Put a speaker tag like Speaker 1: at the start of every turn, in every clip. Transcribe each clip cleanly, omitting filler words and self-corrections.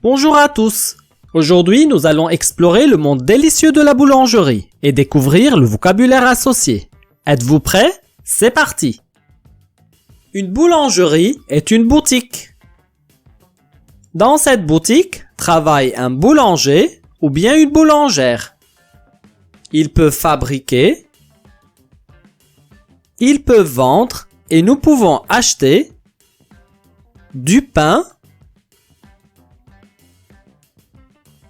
Speaker 1: Bonjour à tous. Aujourd'hui, nous allons explorer le monde délicieux de la boulangerie et découvrir le vocabulaire associé. Êtes-vous prêts? C'est parti. Une boulangerie est une boutique. Dans cette boutique, travaille un boulanger ou bien une boulangère. Ils peuvent fabriquer, ils peuvent vendre et nous pouvons acheter du pain,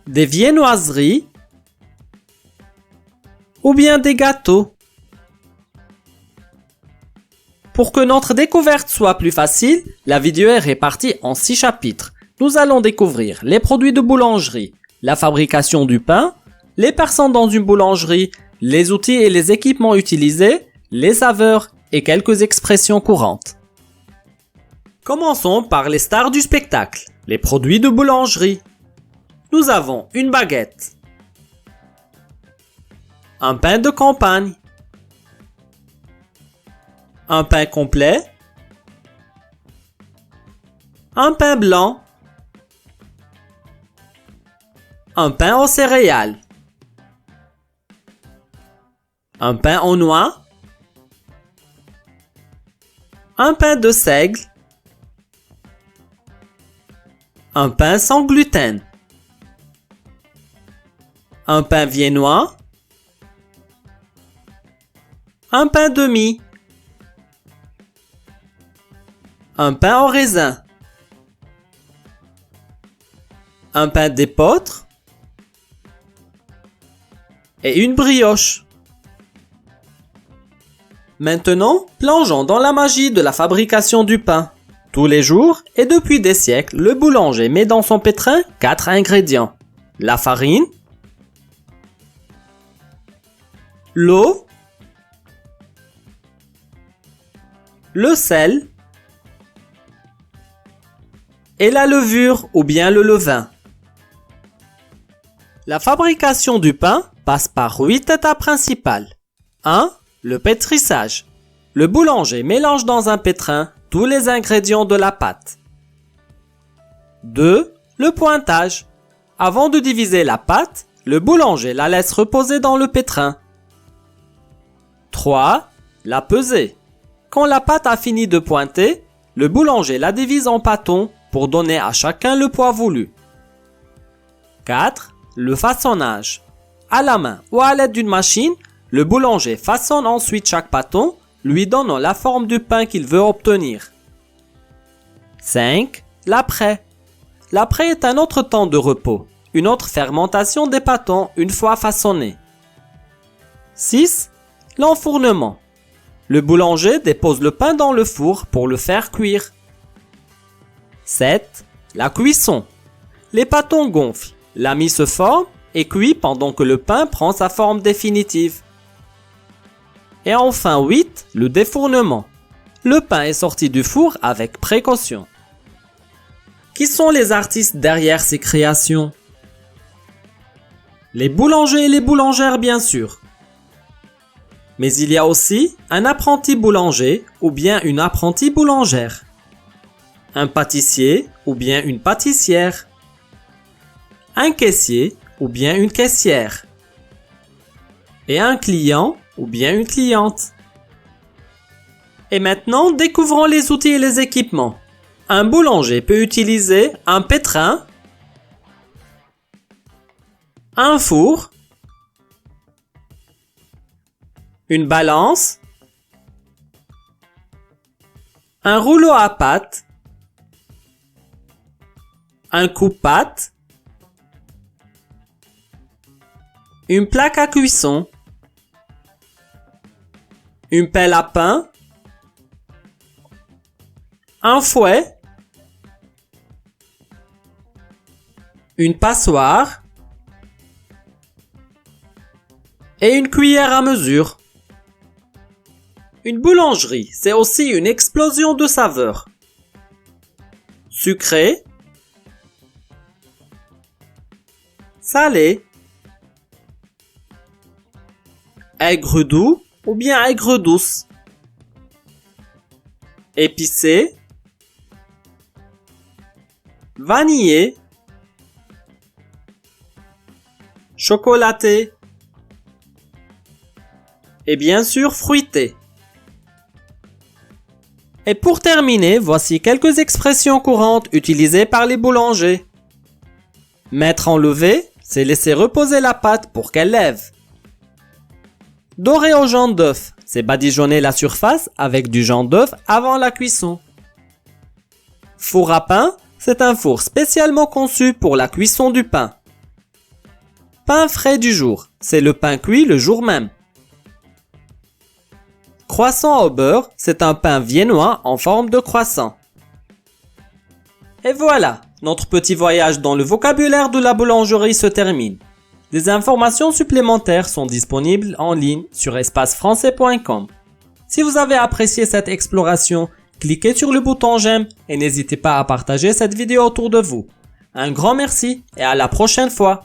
Speaker 1: des viennoiseries ou bien des gâteaux. Pour que notre découverte soit plus facile, la vidéo est répartie en 6 chapitres. Nous allons découvrir les produits de boulangerie, la fabrication du pain, les personnes dans une boulangerie, les outils et les équipements utilisés, les saveurs et quelques expressions courantes. Commençons par les stars du spectacle, les produits de boulangerie. Nous avons une baguette, un pain de campagne, un pain complet, un pain blanc, un pain aux céréales, un pain aux noix, un pain de seigle, un pain sans gluten, un pain viennois, un pain de mie, un pain au raisin, un pain d'épeautre et une brioche. Maintenant, plongeons dans la magie de la fabrication du pain. Tous les jours et depuis des siècles, le boulanger met dans son pétrin 4 ingrédients. La farine, l'eau, le sel et la levure ou bien le levain. La fabrication du pain passe par 8 étapes principales. 1. Le pétrissage. Le boulanger mélange dans un pétrin tous les ingrédients de la pâte. 2. Le pointage. Avant de diviser la pâte, le boulanger la laisse reposer dans le pétrin. 3. La pesée. Quand la pâte a fini de pointer, le boulanger la divise en pâtons pour donner à chacun le poids voulu. 4. Le façonnage. À la main ou à l'aide d'une machine, le boulanger façonne ensuite chaque pâton, lui donnant la forme du pain qu'il veut obtenir. 5. L'après. L'après est un autre temps de repos, une autre fermentation des pâtons une fois façonnés. 6. L'enfournement. Le boulanger dépose le pain dans le four pour le faire cuire. 7. La cuisson. Les pâtons gonflent, la mie se forme et cuit pendant que le pain prend sa forme définitive. Et enfin 8. Le défournement. Le pain est sorti du four avec précaution. Qui sont les artistes derrière ces créations? Les boulangers et les boulangères bien sûr. Mais il y a aussi un apprenti boulanger ou bien une apprentie boulangère. Un pâtissier ou bien une pâtissière. Un caissier ou bien une caissière. Et un client ou bien une cliente. Et maintenant, découvrons les outils et les équipements. Un boulanger peut utiliser un pétrin, un four, une balance, un rouleau à pâte, un coupe-pâte, une plaque à cuisson, une pelle à pain, un fouet, une passoire et une cuillère à mesure. Une boulangerie, c'est aussi une explosion de saveurs. Sucré, salé, aigre doux ou bien aigre douce, épicé, vanillé, chocolaté et bien sûr fruité. Et pour terminer, voici quelques expressions courantes utilisées par les boulangers. Mettre en levée, c'est laisser reposer la pâte pour qu'elle lève. Dorer au jaune d'œuf, c'est badigeonner la surface avec du jaune d'œuf avant la cuisson. Four à pain, c'est un four spécialement conçu pour la cuisson du pain. Pain frais du jour, c'est le pain cuit le jour même. Croissant au beurre, c'est un pain viennois en forme de croissant. Et voilà, notre petit voyage dans le vocabulaire de la boulangerie se termine. Des informations supplémentaires sont disponibles en ligne sur espacefrançais.com. Si vous avez apprécié cette exploration, cliquez sur le bouton j'aime et n'hésitez pas à partager cette vidéo autour de vous. Un grand merci et à la prochaine fois.